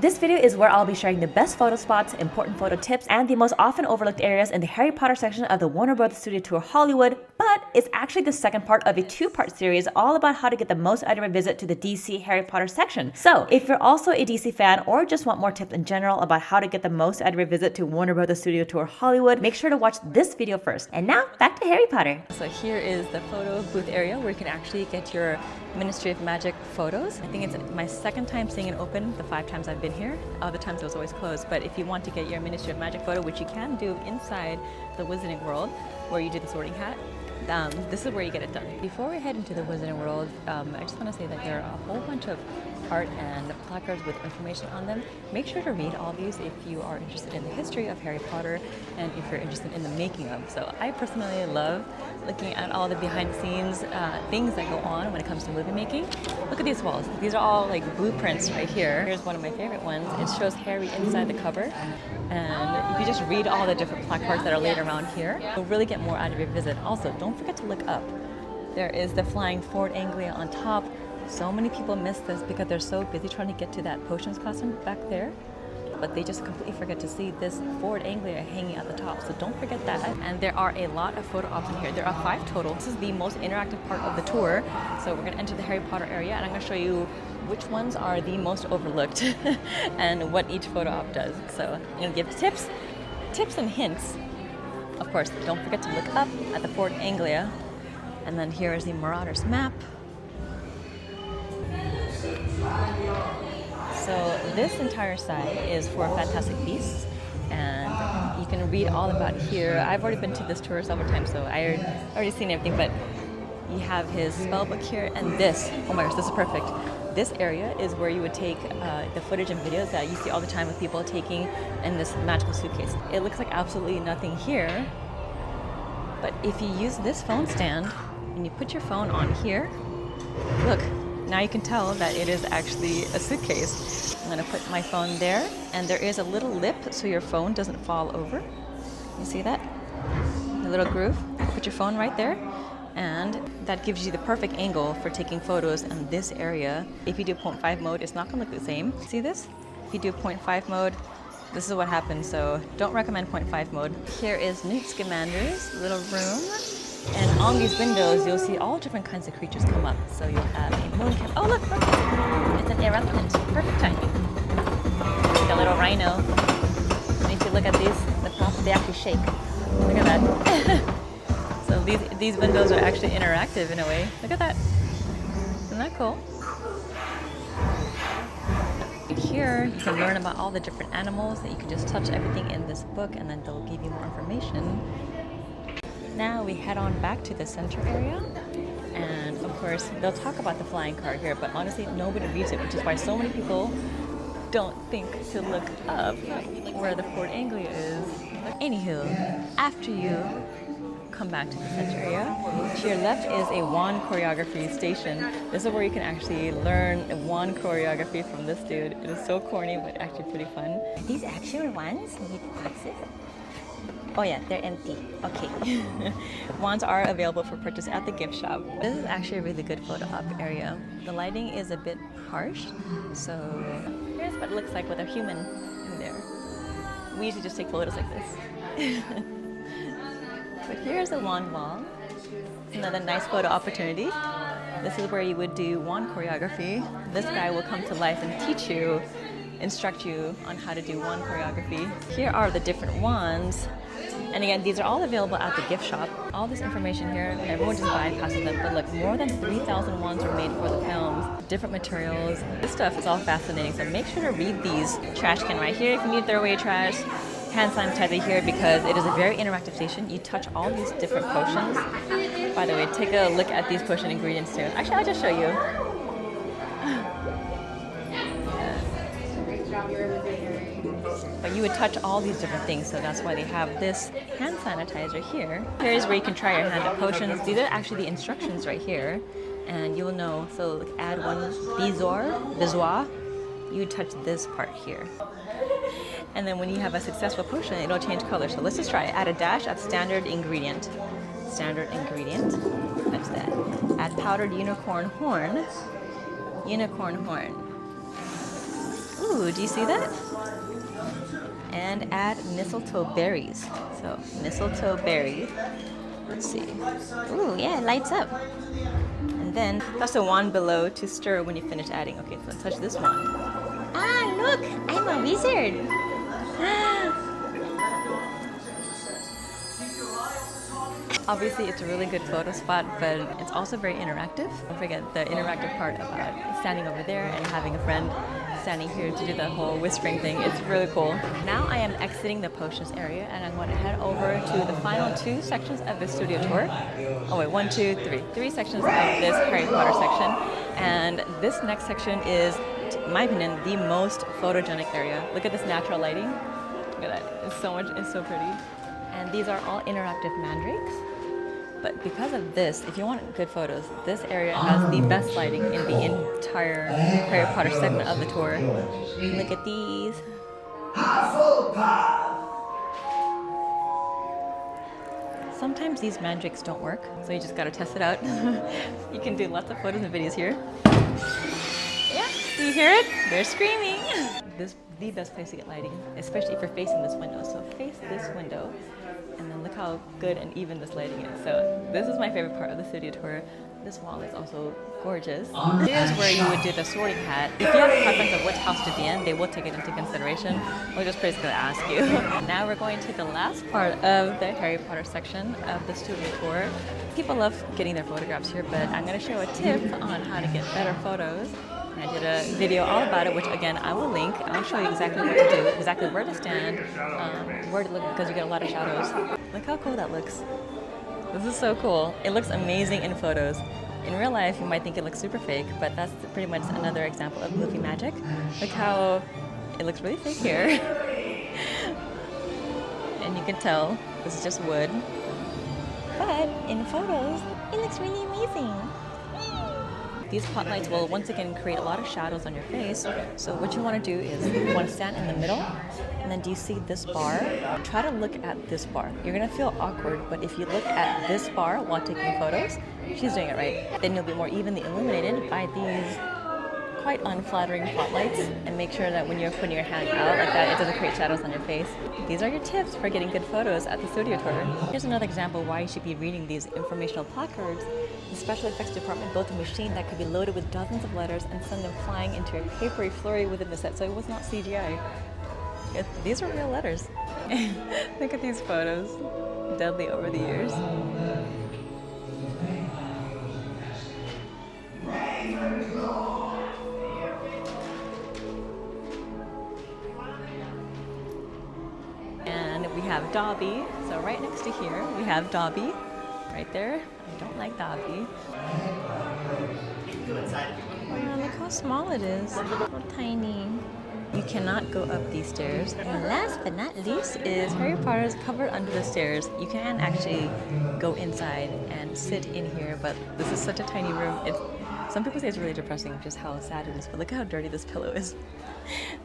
This video is where I'll be sharing the best photo spots, important photo tips, and the most often overlooked areas in the Harry Potter section of the Warner Bros. Studio Tour Hollywood, but it's actually the second part of a two-part series all about how to get the most out of a visit to the DC Harry Potter section. So if you're also a DC fan or just want more tips in general about how to get the most out of a visit to Warner Bros. Studio Tour Hollywood, make sure to watch this video first. And now, back to Harry Potter. So here is the photo booth area where you can actually get your Ministry of Magic photos. I think it's my second time seeing it open, the 5 times I've been here. Other times it was always closed. But if you want to get your Ministry of Magic photo, which you can do inside the Wizarding World, where you do the sorting hat, this is where you get it done. Before we head into the Wizarding World, I just want to say that there are a whole bunch of art and placards with information on them. Make sure to read all these if you are interested in the history of Harry Potter and if you're interested in the making of. So I personally love looking at all the behind the scenes things that go on when it comes to movie making. Look at these walls. These are all like blueprints right here. Here's one of my favorite ones. It shows Harry inside the cover. And if you just read all the different placards that are laid around here, you'll really get more out of your visit. Also, don't forget to look up. There is the flying Fort Anglia on top. So many people miss this because they're so busy trying to get to that potions costume back there. But they just completely forget to see this Fort Anglia hanging at the top. So don't forget that. And there are a lot of photo ops in here. There are 5 total. This is the most interactive part of the tour. So we're going to enter the Harry Potter area and I'm going to show you which ones are the most overlooked and what each photo op does. So I'm going to give tips and hints. Of course, don't forget to look up at the Fort Anglia. And then here is the Marauders map. So this entire side is for Fantastic Beasts, and you can read all about it here. I've already been to this tour several times, so I already seen everything, but you have his spell book here, and this, oh my gosh, this is perfect. This area is where you would take the footage and videos that you see all the time with people taking in this magical suitcase. It looks like absolutely nothing here, but if you use this phone stand and you put your phone on here, look, now you can tell that it is actually a suitcase. I'm going to put my phone there, and there is a little lip so your phone doesn't fall over. You see that? A little groove. Put your phone right there, and that gives you the perfect angle for taking photos in this area. If you do 0.5 mode, it's not going to look the same. See this? If you do 0.5 mode, this is what happens, so don't recommend 0.5 mode. Here is Newt Scamander's little room. And on these windows, you'll see all different kinds of creatures come up. So you'll have a mooncalf. Oh, look, it's an eruptant. Perfect timing. Like a little rhino. And if you look at these, the props, they actually shake. Look at that. So these windows are actually interactive in a way. Look at that. Isn't that cool? Here, you can learn about all the different animals that you can just touch everything in this book, and then they'll give you more information. Now we head on back to the center area, and of course they'll talk about the flying car here, but honestly nobody reads it, which is why so many people don't think to look up where the Fort Anglia is. Anywho, after you come back to the center area, to your left is a wand choreography station. This is where you can actually learn wand choreography from this dude. It is so corny, but actually pretty fun. Are these actual wands? Oh yeah, they're empty. Okay. Wands are available for purchase at the gift shop. This is actually a really good photo op area. The lighting is a bit harsh, so here's what it looks like with a human in there. We usually just take photos like this. But here's a wand wall. Another nice photo opportunity. This is where you would do wand choreography. This guy will come to life and teach you, instruct you on how to do wand choreography. Here are the different wands. And again, these are all available at the gift shop. All this information here, everyone just bypasses them, but look, more than 3,000 wands were made for the films. Different materials. This stuff is all fascinating, so make sure to read these. Trash can right here if you need to throw away your trash. Hand sanitizer here because it is a very interactive station. You touch all these different potions. By the way, take a look at these potion ingredients too. Actually, I'll just show you. But you would touch all these different things, so that's why they have this hand sanitizer here. Here's where you can try your hand at potions. These are actually the instructions right here, and you will know. So like, add one bezoar, you touch this part here. And then when you have a successful potion, it'll change color. So let's just try it. Add a dash at standard ingredient. Standard ingredient. Touch that. Add powdered unicorn horn. Unicorn horn. Ooh, Ooh, do you see that? And add mistletoe berries. So mistletoe berries. Let's see. Ooh, yeah, it lights up. And then touch the wand below to stir when you finish adding. Okay, so touch this wand. Ah, look, I'm a wizard. Obviously, it's a really good photo spot, but it's also very interactive. Don't forget the interactive part about standing over there and having a friend standing here to do the whole whispering thing. It's really cool. Now I am exiting the potions area and I'm going to head over to the final 2 sections of the studio tour. Oh wait, 1, 2, 3. 3 sections of this Harry Potter section. And this next section is, in my opinion, the most photogenic area. Look at this natural lighting. Look at that. It's so pretty. And these are all interactive mandrakes. But because of this, if you want good photos, this area has the best lighting in the entire Harry Potter segment of the tour. Look at these. Sometimes these mandrakes don't work, so you just gotta test it out. You can do lots of photos and videos here. Yeah, do you hear it? They're screaming. This is the best place to get lighting, especially if you're facing this window. So face this window. And then look how good and even this lighting is. So this is my favorite part of the studio tour. This wall is also gorgeous. Here's where you would do the sorting hat. If you have a preference of which house to be in, they will take it into consideration. We're just basically gonna ask you. Now we're going to the last part of the Harry Potter section of the studio tour. People love getting their photographs here, but I'm gonna show a tip on how to get better photos. I did a video all about it, which again I will link. I'll show you exactly what to do, exactly where to stand, where to look, because you get a lot of shadows. Look how cool that looks. This is so cool. It looks amazing in photos. In real life, you might think it looks super fake, but that's pretty much another example of movie magic. Look how it looks really fake here. And you can tell this is just wood. But in photos, it looks really amazing. These spotlights will once again create a lot of shadows on your face. So what you want to do is you want to stand in the middle, and then do you see this bar? Try to look at this bar. You're going to feel awkward, but if you look at this bar while taking photos, she's doing it right. Then you'll be more evenly illuminated by these quite unflattering spotlights, and make sure that when you're putting your hand out like that, it doesn't create shadows on your face. These are your tips for getting good photos at the studio tour. Here's another example why you should be reading these informational placards. The special effects department built a machine that could be loaded with dozens of letters and send them flying into a papery flurry within the set, so it was not CGI. These are real letters. Look at these photos. Deadly over the years. And we have Dobby. So right next to here, we have Dobby. Right there. I don't like Dobby. Wow, look how small it is. How tiny. You cannot go up these stairs. And last but not least is Harry Potter's covered under the stairs. You can actually go inside and sit in here, but this is such a tiny room. Some people say it's really depressing just how sad it is, but look how dirty this pillow is.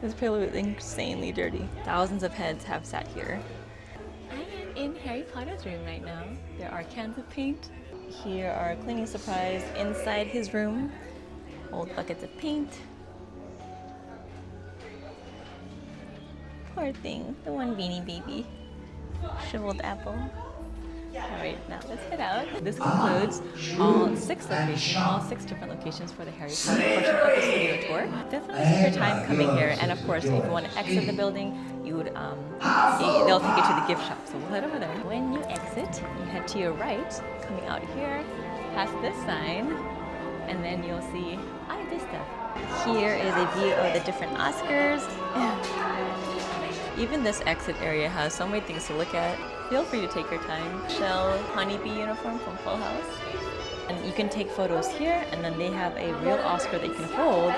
This pillow is insanely dirty. Thousands of heads have sat here. I am in Harry Potter's room right now. There are cans of paint. Here are cleaning supplies inside his room. Old buckets of paint. Poor thing, the one beanie baby. Shriveled apple. Alright, now let's head out. This concludes all 6 locations, all 6 different locations for the Harry Potter portion of the studio tour. Definitely take your time coming here, and of course, if you want to exit the building, you would they'll take you to the gift shop. So we'll head over there. When you exit, you head to your right, coming out here, past this sign, and then you'll see all of this stuff. Here is a view of the different Oscars. Even this exit area has so many things to look at. Feel free to take your time. Shell honeybee uniform from Full House. And you can take photos here, and then they have a real Oscar that you can hold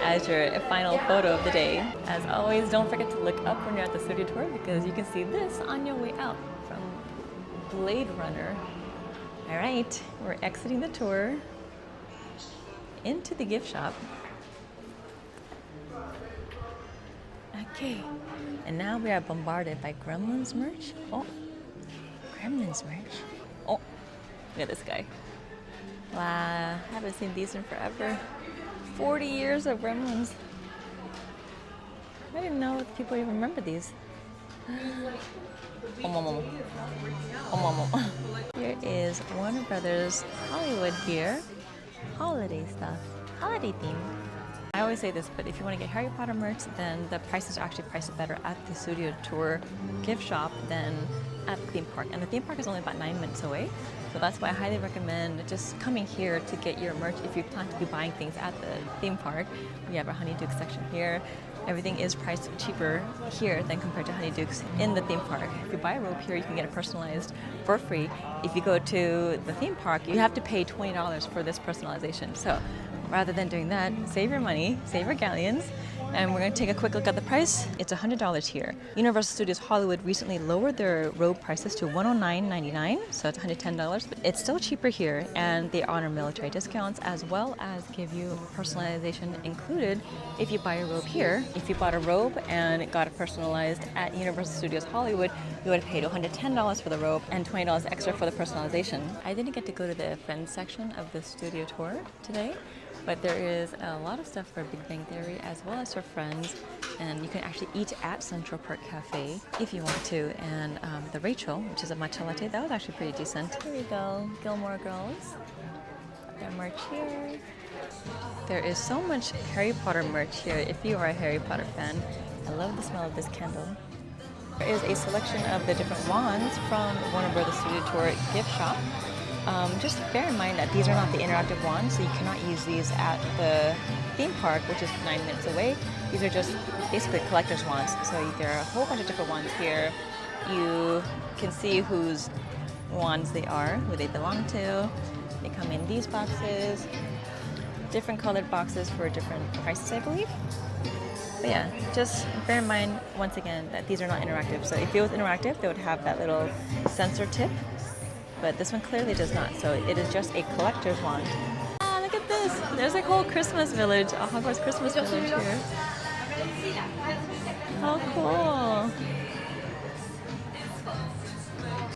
as your final photo of the day. As always, don't forget to look up when you're at the studio tour, because you can see this on your way out from Blade Runner. All right, we're exiting the tour into the gift shop. Okay, and now we are bombarded by Gremlins merch. Oh, Gremlins merch. Oh, look at this guy. Wow, haven't seen these in forever. 40 years of Gremlins. I didn't know people even remember these. Here is Warner Brothers Hollywood here. Holiday stuff. Holiday theme. I always say this, but if you want to get Harry Potter merch, then the prices are actually priced better at the studio tour gift shop than at the theme park. And the theme park is only about 9 minutes away. So that's why I highly recommend just coming here to get your merch if you plan to be buying things at the theme park. We have our Honeyduke section here. Everything is priced cheaper here than compared to Honeydukes in the theme park. If you buy a robe here, you can get it personalized for free. If you go to the theme park, you have to pay $20 for this personalization. So rather than doing that, save your money, save your galleons, and we're going to take a quick look at the price. It's $100 here. Universal Studios Hollywood recently lowered their robe prices to $109.99, so it's $110, but it's still cheaper here, and they honor military discounts as well as give you personalization included if you buy a robe here. If you bought a robe and got it personalized at Universal Studios Hollywood, you would have paid $110 for the robe and $20 extra for the personalization. I didn't get to go to the Friends section of the studio tour today, but there is a lot of stuff for Big Bang Theory as well as for Friends, and you can actually eat at Central Park Cafe if you want to. And the Rachel, which is a matcha latte, that was actually pretty decent. Here we go, Gilmore Girls. Their merch here. There is so much Harry Potter merch here if you are a Harry Potter fan. I love the smell of this candle. There is a selection of the different wands from Warner Brothers Studio Tour gift shop. Just bear in mind that these are not the interactive wands, so you cannot use these at the theme park, which is 9 minutes away. These are just basically collector's wands. So there are a whole bunch of different wands here. You can see whose wands they are, who they belong to. They come in these boxes, different colored boxes for different prices, I believe. But yeah, just bear in mind, once again, that these are not interactive. So if it was interactive, they would have that little sensor tip. But this one clearly does not, so it is just a collector's wand. Ah, look at this! There's a whole Christmas village, a Hogwarts Christmas village here. How cool!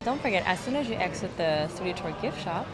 Don't forget, as soon as you exit the Studio Tour gift shop,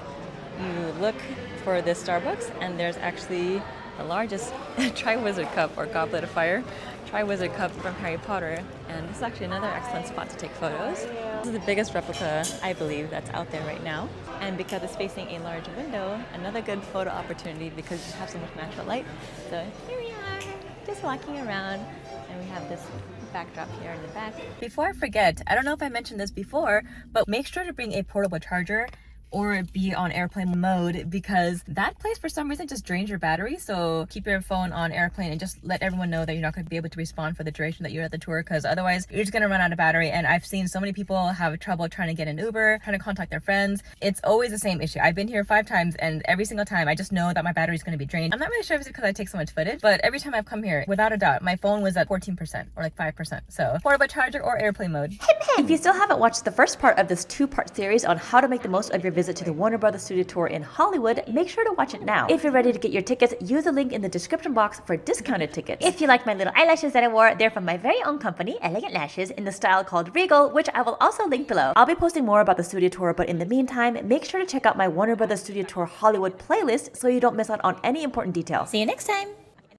you look for this Starbucks, and there's actually the largest TriWizard Cup, or Goblet of Fire, TriWizard Cup from Harry Potter, and this is actually another excellent spot to take photos. This is the biggest replica, I believe, that's out there right now, and because it's facing a large window, another good photo opportunity because you have so much natural light. So here we are, just walking around, and we have this backdrop here in the back. Before I forget, I don't know if I mentioned this before, but make sure to bring a portable charger or be on airplane mode, because that place for some reason just drains your battery. So keep your phone on airplane and just let everyone know that you're not going to be able to respond for the duration that you're at the tour, because otherwise you're just going to run out of battery. And I've seen so many people have trouble trying to get an Uber, trying to contact their friends. It's always the same issue. I've been here 5 times, and every single time I just know that my battery is going to be drained. I'm not really sure if it's because I take so much footage, but every time I've come here, without a doubt, my phone was at 14% or like 5%. So portable charger or airplane mode. If you still haven't watched the first part of this 2-part series on how to make the most of your visit to the Warner Brothers Studio Tour in Hollywood, make sure to watch it now. If you're ready to get your tickets, use the link in the description box for discounted tickets. If you like my little eyelashes that I wore, they're from my very own company, Elegant Lashes, in the style called Regal, which I will also link below. I'll be posting more about the studio tour, but in the meantime, make sure to check out my Warner Brothers Studio Tour Hollywood playlist so you don't miss out on any important details. See you next time!